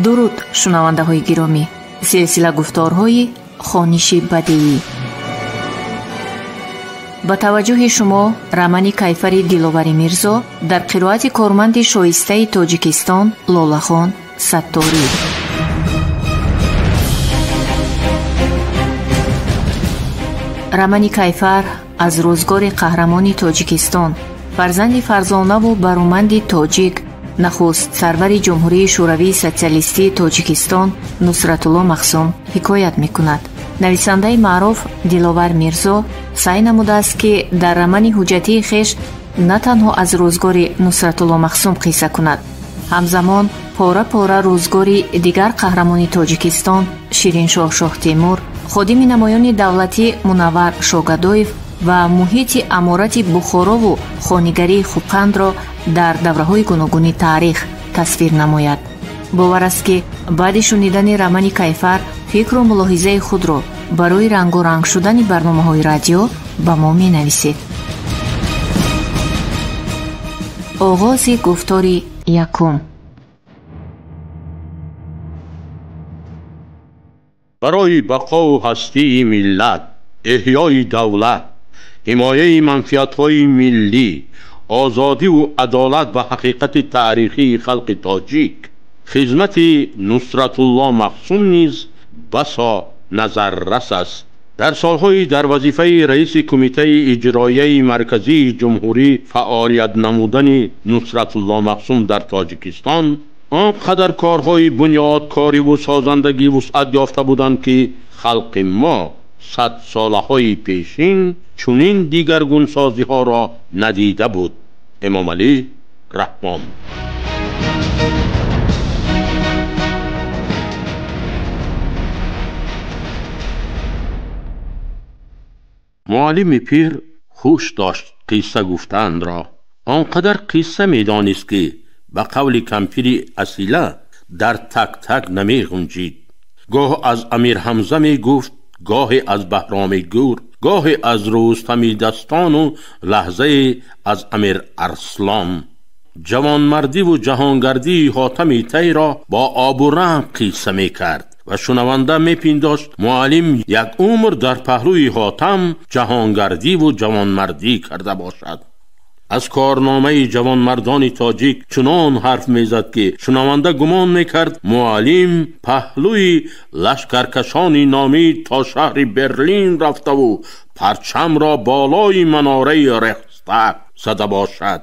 درود شنونده های گرامی، سلسله گفتارهای خوانش بدیعی. با توجه شما رمانی کیفری دلوری میرزا در قرائت کارمند شایسته تاجیکستان لولاخان ستاری. رمانی کیفر از روزگار قهرمان تاجیکستان، فرزند فرزانه و برومند تاجیک، نخست سرور جمهوری شوروی سوسیالیستی تاجیکستان نصرتالله مخزوم حکایت میکند. نویسنده معروف دلوار میرزا سعی نموده است که در رمان حجتی خویش نه تنها از روزگار نصرتالله مخزوم قصه کند، همزمان پاره پاره روزگاری دیگر قهرمان تاجیکستان شیرین شاه تیمور، خادم نمایان دولتی منور شوگادویف و محیط امارت بخارا و خانگری خوبقند را در دوره‌های گوناگون تاریخ تصویر نماید. باور است که بعد شنیدن رمان کیفر فکر و ملاحظه خود را برای رنگ و رنگ شدن برنامه‌های رادیو با ما می‌نویسید. آغاز گفتار یکم. برای بقا و هستی ملت، احیای دولت، حمایه منفعت‌های ملی، آزادی و عدالت و حقیقت تاریخی خلق تاجیک، خدمت نصرتالله مخزوم نیز بسا نظررس است. در سالهای در وظیفه رئیس کمیته اجرایی مرکزی جمهوری فعالیت نمودن نصرتالله مخزوم در تاجیکستان آنقدر کارهای بنیادکاری و سازندگی وسعت یافته بودند که خلق ما 100 سالهای پیشین چنین دیگرگون سازی ها را ندیده بود. امام علی رحمان. معلم پیر خوش داشت قصه گفتن را. آنقدر قصه میدانست که به قول کمپیر اصیله در تک تک نمی گنجید. گاه از امیر حمزه می گفت، گاهی از بهرام گور، گاهی از رستم دستان و لحظه از امیر ارسلان. جوانمردی و جهانگردی حاتم طی را با آب و رنگ قصه می کرد و شنونده می پنداشت معلم یک عمر در پهلوی حاتم جهانگردی و جوانمردی کرده باشد. از کارنامه جوانمردان تاجیک چنان حرف میزد که شنونده گمان میکرد معلم پهلوی لشکرکشانی نامی تا شهر برلین رفته و پرچم را بالای مناره رخستگ زده باشد.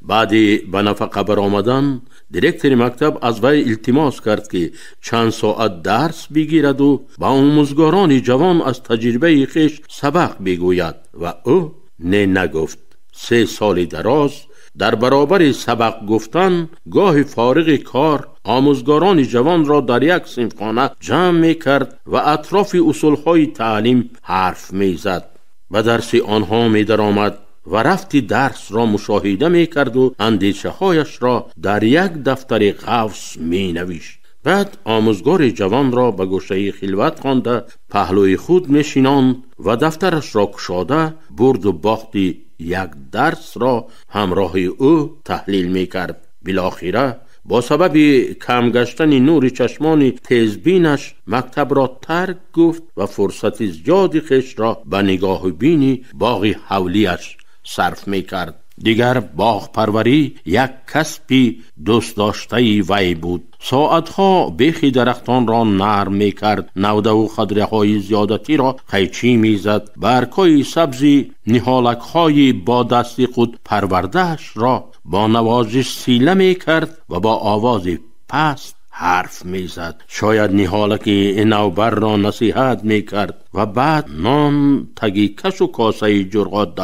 بعد به نفقه برآمدن دیرکتور مکتب از وی التماس کرد که چند ساعت درس بگیرد و با آموزگاران جوان از تجربه خویش سبق بگوید و او نگفت. 3 سال دراز در برابر سبق گفتن گاه فارغ کار آموزگاران جوان را در یک صنفخانه جمع می کرد و اطراف اصولهای تعلیم حرف می زد. به درس آنها می در آمد و رفت درس را مشاهده می کرد و اندیشه هایش را در یک دفتر قوس می نوشت. بعد آموزگار جوان را به گوشه خلوت خوانده پهلوی خود می شیناند و دفترش را گشاده برد و باخت یک درس را همراه او تحلیل می کرد. بالاخره با سبب کم گشتن نور چشمان تیزبینش مکتب را ترک گفت و فرصت زیادی خویش را به نگاه بینی باغ حولیش صرف می کرد. دیگر باغ پروری یک کسبی دوست داشته وی بود. ساعتها بیخی درختان را نرم می کرد، نوده و خضره های زیادتی را قیچی می زد، برگ‌های سبزی نهالک های با دست خود پروردهش را با نوازش سیله می کرد و با آواز پست حرف می زد. شاید نهالک نوبر را نصیحت می کرد و بعد نان تگی کش و کاسه جرقات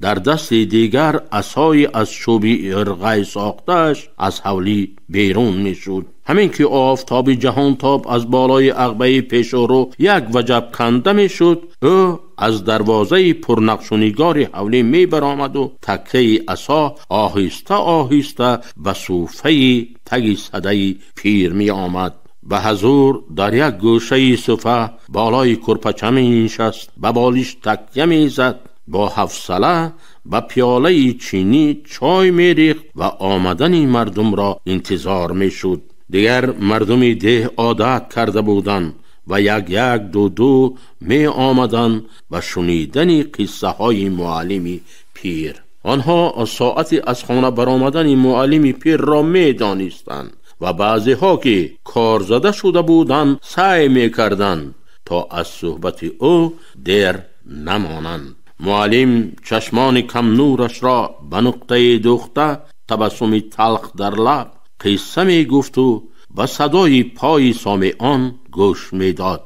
در دست دیگر عصای از چوبی ارغی ساختهش از حولی بیرون می شد. همین که آفتاب جهان تاب از بالای عقبه پیش رو یک وجب کنده می شد، او از دروازه پرنقش و نگار حولی می برآمد و تکه عصا آهسته آهسته به صوفه تگی صده پیر می آمد. به حضور در یک گوشه صفه بالای کرپچه می نشست، به بالش تکیه می زد، با حوصله به پیاله چینی چای می ریخت و آمدن مردم را انتظار می شد. دیگر مردمی ده عادت کرده بودند و یک یک دو می آمدند و شنیدن قصه های معلم پیر. آنها ساعتی از خانه برآمدن معلم پیر را می دانستند و بعضی ها که کار زده شده بودند سعی می کردند تا از صحبت او دیر نمانند. معلم چشمان کم نورش را به نقطه دوخته تبسمی تلخ در لب قصه می گفت و با صدای پای سامعان گوش می داد.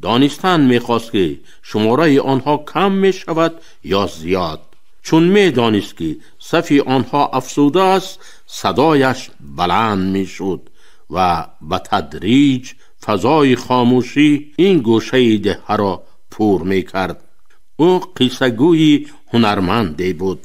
دانستن می خواست که شماره آنها کم می شود یا زیاد. چون می دانست که صف آنها افسوده است، صدایش بلند می شد و به تدریج فضای خاموشی این گوشه ده را پر می کرد. او قصه گوی هنرمندی بود.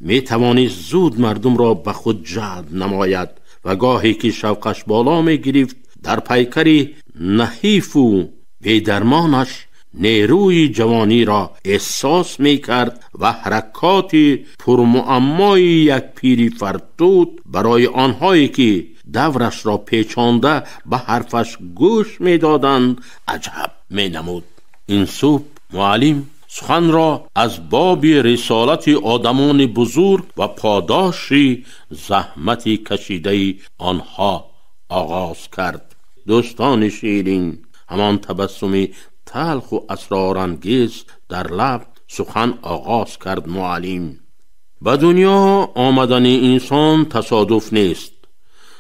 می توانست زود مردم را به خود جلب نماید و گاهی که شوقش بالا می گرفت در پیکری نحیف و بیدرمانش نیروی جوانی را احساس می کرد و حرکات پرمعمای یک پیری فرتود برای آنهایی که دورش را پیچانده به حرفش گوش می دادند عجب می نمود. این صبح معلم سخن را از باب رسالت آدمان بزرگ و پاداش زحمت کشیده آنها آغاز کرد. دوستان شیرین، همان تبسمی تلخ و اسرارانگیز در لب سخن آغاز کرد معلم. به دنیا آمدن انسان تصادف نیست.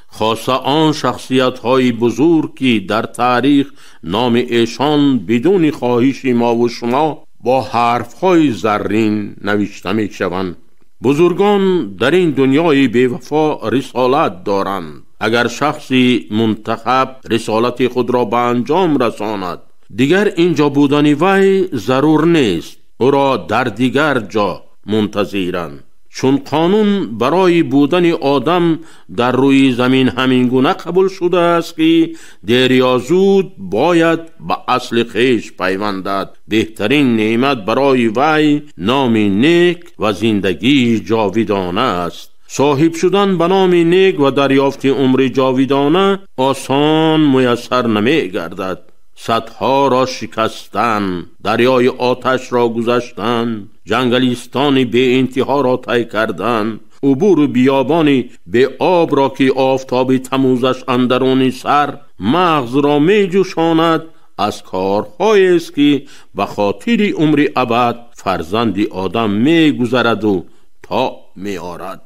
خاصه آن شخصیت های بزرگ که در تاریخ نام ایشان بدون خواهش ما و شما با حرف های زرین نوشته می شوند. بزرگان در این دنیای بی‌وفا رسالت دارند. اگر شخصی منتخب رسالت خود را به انجام رساند، دیگر اینجا بودن وی ضرور نیست، او را در دیگر جا منتظرند. چون قانون برای بودن آدم در روی زمین همین گونه قبول شده است که دیر یا زود باید به اصل خویش پیوندد. بهترین نعمت برای وی نام نیک و زندگی جاودانه است. صاحب شدن به نام نیک و دریافت عمر جاودانه آسان میسر نمی گردد. سدها را شکستن، دریای آتش را گذشتن، جنگلیستان بی انتها را طی کردن، عبور بیابان به آب را که آفتاب تموزش اندرون سر مغز را می جوشاند، از کارهایی است که به خاطر عمر ابد فرزند آدم می گذرد و تا می آرد.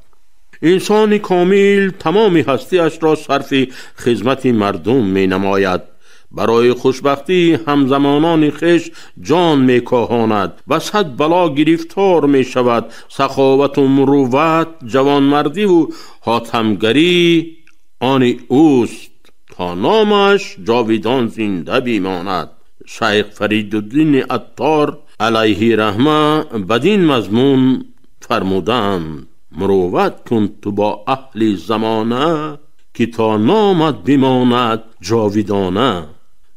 انسان کامل تمام هستیش را صرف خدمت مردم می نماید. برای خوشبختی همزمانان خویش جان می کاهاند و صد بلا گرفتار می شود. سخاوت و مروت، جوانمردی و حاتمگری آن اوست تا نامش جاویدان زنده بماند. شیخ فریدالدین عطار علیه رحمه بدین مضمون فرمودند: مروت کن تو با اهل زمانه که تا نامت بماند جاویدانه.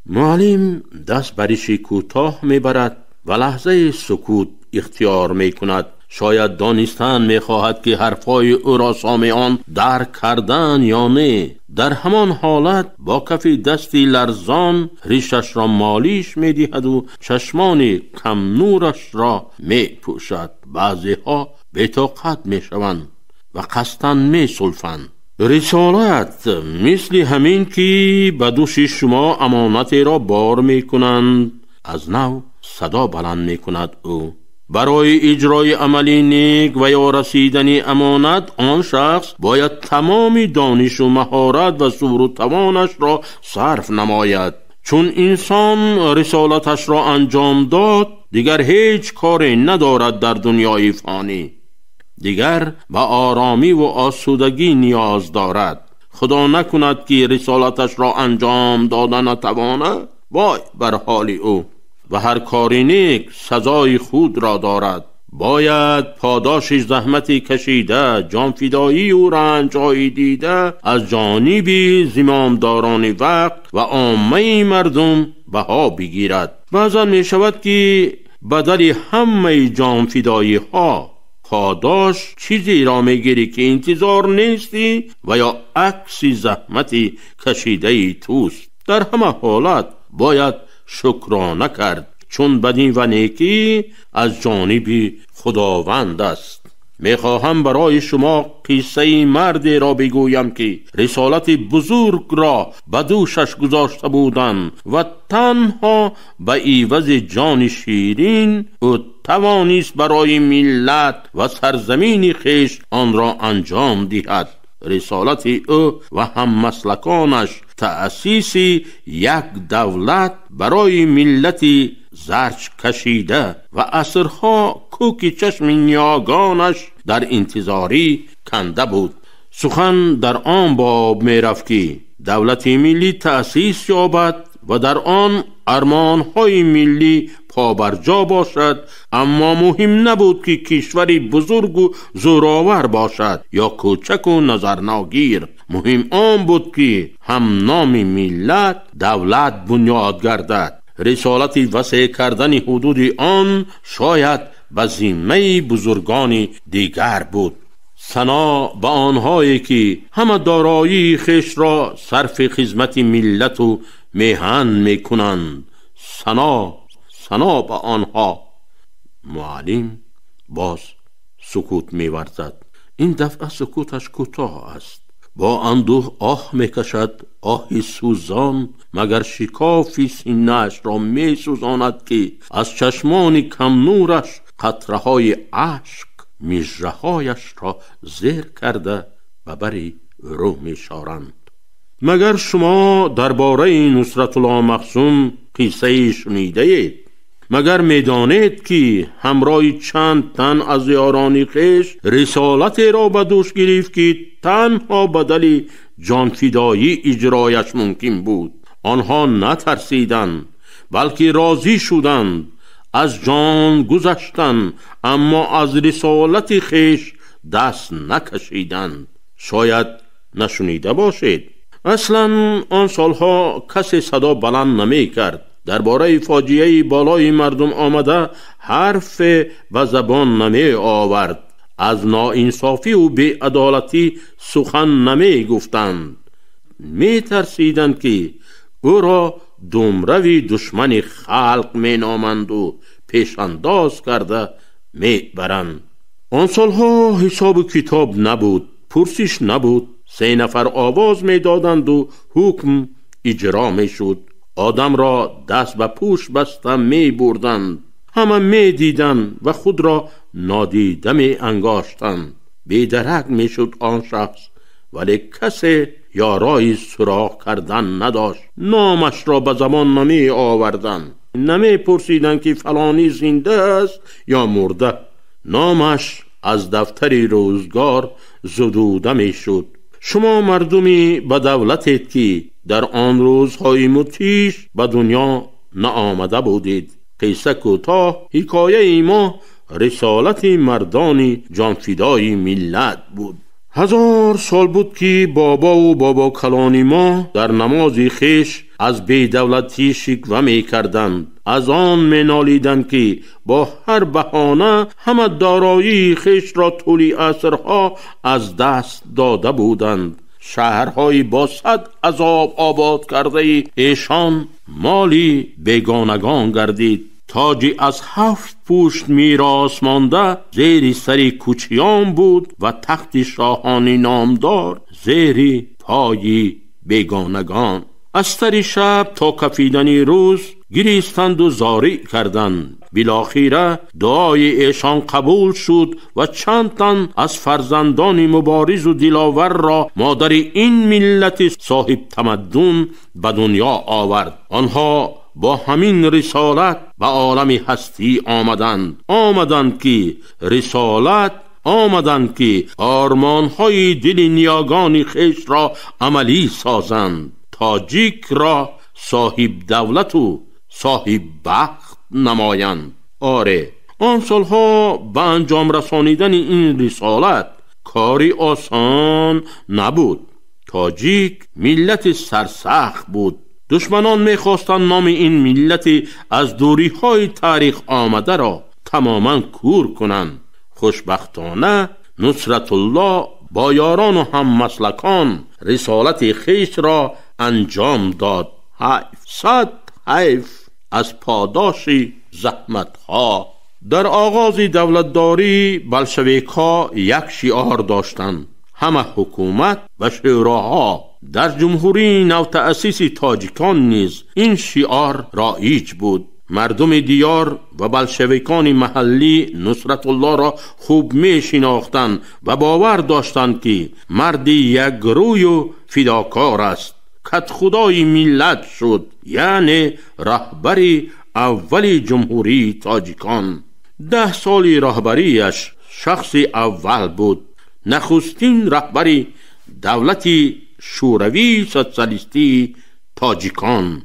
معلم دست بریش کوتاه میبرد و لحظه سکوت اختیار میکند. شاید دانستن میخواهد که حرفای او را سامعان درک کردن یا نه. در همان حالت با کف دستی لرزان ریشش را مالیش میدهد و چشمان کم نورش را میپوشد. بعضی ها بی‌طاقت میشوند و قصدن میسلفند. رسالت مثل همین که به دوش شما امانتی را بار میکنند، از نو صدا بلند میکند او. برای اجرای عملی نیک و یا رسیدن امانت، آن شخص باید تمام دانش و مهارت و صبر و توانش را صرف نماید. چون انسان رسالتش را انجام داد، دیگر هیچ کاری ندارد در دنیای فانی. دیگر به آرامی و آسودگی نیاز دارد. خدا نکند که رسالتش را انجام دادن نتواند، وای بر حال او. و هر کاری نیک سزای خود را دارد. باید پاداش زحمت کشیده، جانفدایی و رنج‌های دیده از جانب زمامداران وقت و عامه مردم بها بگیرد. بعضا می شود که بدل همه جانفدایی ها پاداش چیزی را میگیری که انتظار نیستی و یا عکسی زحمتی کشیده ای توست. در همه حالت باید شکرانه کرد، چون بدی و نیکی از جانب خداوند است. میخواهم برای شما قصه مردی را بگویم که رسالت بزرگ را به دوشش گذاشته بودند و تنها به عوض جان شیرین او توانست برای ملت و سرزمین خویش آن را انجام دهد. رسالت او و هم مسلکانش تأسیس یک دولت برای ملت زرچ کشیده و عصرها کوکی چشم نیاگانش در انتظاری کنده بود. سخن در آن باب می رفت که دولت ملی تأسیس یابد و در آن ارمانهای ملی پابرجا باشد، اما مهم نبود که کشوری بزرگ و زورآور باشد یا کوچک و نظرناگیر. مهم آن بود که هم نام ملت دولت بنیاد گردد. رسالت وسیع کردن حدود آن شاید به ذمه بزرگان دیگر بود. ثنا به آنهایی که همه دارایی خویش را صرف خدمت ملت و میهن میکنند. ثنا به آنها. معلم باز سکوت می‌ورزد. این دفعه سکوتش کوتاه است. با اندوه آه میکشد، آهی سوزان، مگر شکاف سینه‌اش را میسوزاند که از چشمان کم نورش قطره‌های اشک مژه‌هایش را زیر کرده و بری رو می‌شارند. مگر شما درباره نصرت الله مخزوم قصه شنیده اید؟ مگر میدانید که همراه چند تن از یاران خویش رسالت را به دوش گرفت که تنها بدل جانفدایی اجرایش ممکن بود؟ آنها نترسیدند بلکه راضی شدند، از جان گذشتند، اما از رسالت خویش دست نکشیدند. شاید نشنیده باشید. اصلا آن سالها کسی صدا بلند نمی کرد. درباره فاجعه بالای مردم آمده حرف و زبان نمی آورد. از ناانصافی و بی‌عدالتی سخن نمی گفتند. می ترسیدند که او را دمروی دشمن خلق می نامند و پیشانداز کرده می برند. آن سالها حساب کتاب نبود، پرسش نبود. 3 نفر آواز می دادند و حکم اجرا می شد. آدم را دست به پوش بسته می بردند. همه می دیدند و خود را نادیده می انگاشتند. بیدرک می شد آن شخص، ولی کسی یارای سراغ کردن نداشت. نامش را به زبان نمی آوردند. نمی پرسیدند که فلانی زنده است یا مرده. نامش از دفتر روزگار زدوده می شد. شما مردمی به دولتید که در آن روزهای متیش به دنیا نآمده بودید. قصه کوتاه حکایه ما رسالت مردان جانفدای ملت بود. 1000 سال بود که بابا و بابا کلان ما در نماز خویش از بی‌دولتی شکوه می کردند. از آن می نالیدند که با هر بهانه همه دارایی خویش را طول عصرها از دست داده بودند. شهرهای با 100 عذاب آباد کرده ایشان مالی بیگانگان گردید. تاجی از 7 پوشت میراث مانده زیر سر کوچیان بود و تخت شاهانی نامدار زیر پای بیگانگان. از سر شب تا کفیدن روز گریستند و زاری کردند. بالاخره دعای ایشان قبول شد و چند تن از فرزندان مبارز و دلاور را مادر این ملت صاحب تمدن به دنیا آورد. آنها با همین رسالت به عالم هستی آمدند که رسالت آمدند که آرمانهای دل نیاگان خویش را عملی سازند. تاجیک را صاحب دولت و صاحب بخت نمایند. آره، آن سالها به انجام رسانیدن این رسالت کاری آسان نبود. تاجیک ملت سرسخت بود. دشمنان می‌خواستند نام این ملت از دوری‌های تاریخ آمده را تماماً کور کنند. خوشبختانه نصرت الله با یاران و هم مسلکان رسالت خیش را انجام داد. صد حیف از پاداش زحمت ها. در آغاز دولتداری بلشویک‌ها یک شعار داشتند: همه حکومت و شوراها. در جمهوری نوتأسیس تاجیکان نیز این شعار رایج بود. مردم دیار و بلشویکان محلی نصرت الله را خوب می شناختند و باور داشتند که مردی یک روی و فداکار است. کت خدای ملت شد، یعنی رهبری اولی جمهوری تاجیکان. 10 سال رهبریش شخص اول بود. نخستین رهبری دولت شوروی سوسیالیستی تاجیکان.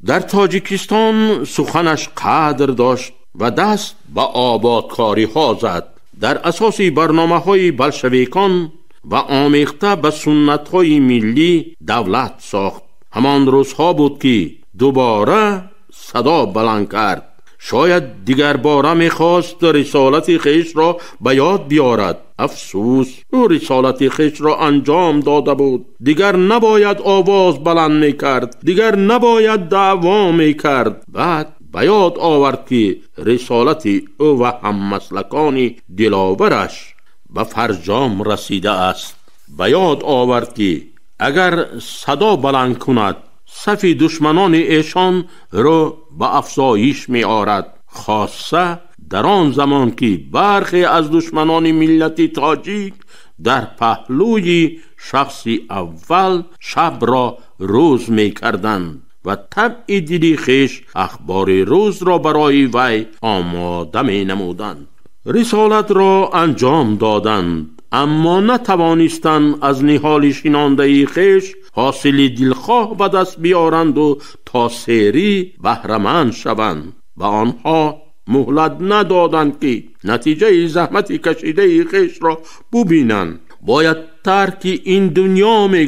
در تاجیکستان سخنش قدر داشت و دست به آبادکاری ها زد. در اساس برنامه های بلشویکان و آمیخته به سنت های ملی دولت ساخت. همان روزها بود که دوباره صدا بلند کرد. شاید دیگر باره میخواست رسالت خیش را به یاد بیارد. افسوس، او رسالت خیش را انجام داده بود. دیگر نباید آواز بلند میکرد، دیگر نباید دعوا میکرد. بعد به یاد آورد که رسالت او و هم مسلکان دلاورش به فرجام رسیده است. به یاد آورد که اگر صدا بلند کند صف دشمنان ایشان رو به افزایش می آرد، خاصه در آن زمان که برخی از دشمنان ملت تاجیک در پهلوی شخصی اول شب را روز می کردند و طبع دلی خیش اخبار روز را برای وی آماده می نمودند. رسالت را انجام دادند، اما نتوانستند از نهال شنانده خیش حاصل دلخواه به دست بیارند و تا سری بهره‌مند شوند. و آنها مهلت ندادند که نتیجه زحمت کشیده خیش را ببینند. باید ترک این دنیا می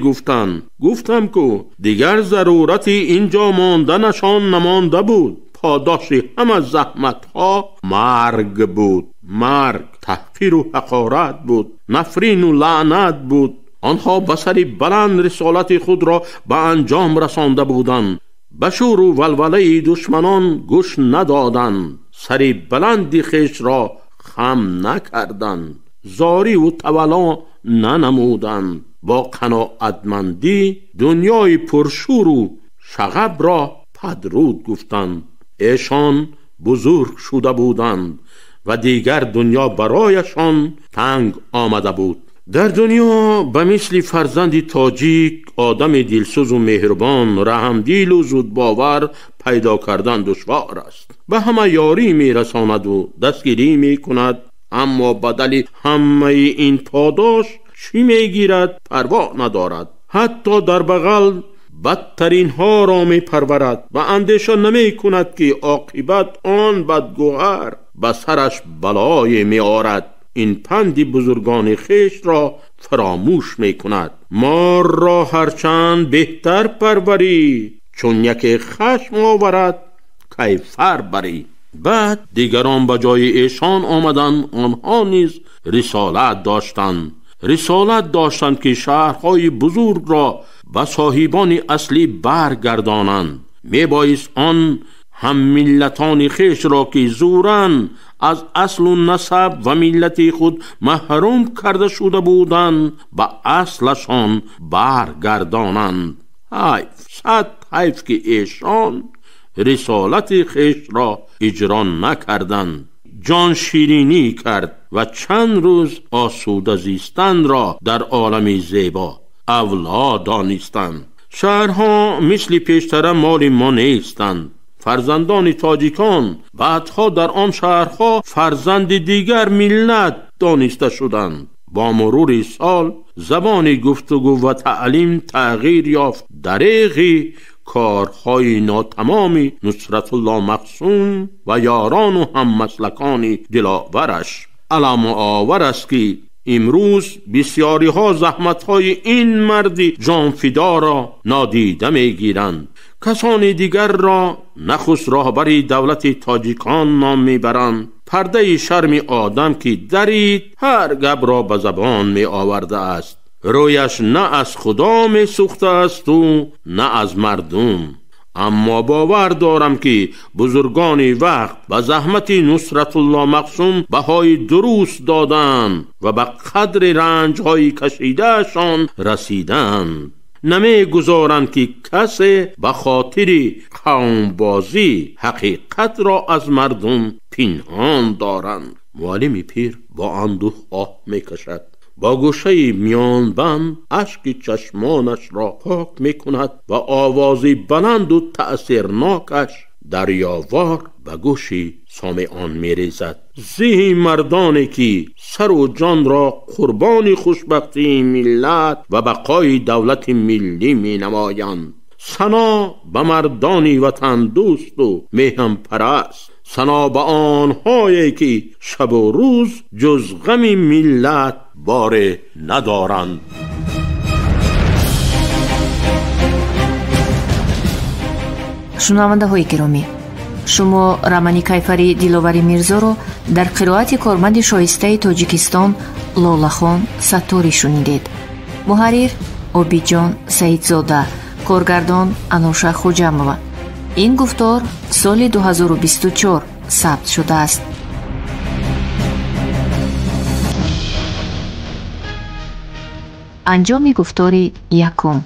گفتم که دیگر ضرورت اینجا ماندنشان نمانده بود. پاداش همه زحمت ها مرگ بود. مرگ تحقیر و حقارت بود، نفرین و لعنت بود. آنها به سر بلند رسالت خود را به انجام رسانده بودند. به شور و ولوله دشمنان گوش ندادند. سر بلند خیش را خم نکردند. زاری و تولا ننمودند. با قناعتمندی دنیای پرشور و شغب را پدرود گفتند. ایشان بزرگ شده بودند و دیگر دنیا برایشان تنگ آمده بود. در دنیا به مثل فرزند تاجیک آدم دلسوز و مهربان، رحمدل و زودباور پیدا کردن دشوار است. به همه یاری می رساند و دستگیری می کند، اما بدل همه این پاداش چی می گیرد پروا ندارد. حتی در بغل بدترین ها را می پرورد و اندیشه نمی کند که عاقبت آن بدگوهر به سرش بلای می آرد. این پند بزرگان خیش را فراموش می کند. مار را هرچند بهتر پروری، چون یک خشم آورد کیفر بری. بعد دیگران به جای ایشان آمدن. آنها نیز رسالت داشتند که شهرهای بزرگ را به صاحبان اصلی برگردانند. می بایست آن هم ملتان خیش را که زورن از اصل و نسب و ملت خود محروم کرده شده بودند به اصلشان برگردانند. صد حیف که ایشان رسالت خیش را اجرا نکردند. جان شیرینی کرد و چند روز آسوده زیستن را در عالم زیبا اولا دانستند. شهرها مثل پیشتر مال ما نیستند. فرزندان تاجیکان بعدها در آن شهرها فرزند دیگر ملت دانسته شدند. با مرور سال زبان گفتگو و تعلیم تغییر یافت. دریغ کارهای ناتمام نصرت الله مقسوم و یاران و هم مسلکان دلاورش علم آور است که امروز بسیاری ها زحمت های این مرد جانفدا را نادیده می گیرند. کسان دیگر را نخست راهبری دولت تاجیکان نام می برند. پرده شرم آدم که درید هر گپ را به زبان می آورده است. رویش نه از خدا می سوخته است و نه از مردم. اما باور دارم که بزرگان وقت به زحمت نصرت الله مقسوم بهای درست دادند و به قدر رنج‌های کشیدهشان رسیدند. نمی گذارند که کسی به خاطر قومبازی حقیقت را از مردم پنهان دارند. معلم پیر با اندوه آه می کشد. با گوشه میان بند اشک چشمانش را پاک می کند و آوازی بلند و تأثیرناکش دریاوار به گوش سامعان می ریزد. زی مردانی که سر و جان را قربان خوشبختی ملت و بقای دولت ملی می نمایند. ثنا به مردان وطن دوست و میهم پرست. ثنا به آنهایی که شب و روز جز غم ملت باره ندارند. شنونده های گرامی، شما رامانی کیفری دلوری میرزا رو در قرائت کارمند شایسته تاجیکستان لولاخان ستاری شنیدید. محرر عابدجان سعیدزاده، کارگردان انوشا خوجامова. این گفتار سال 2024 ثبت شده است. انجام گفتار یکم.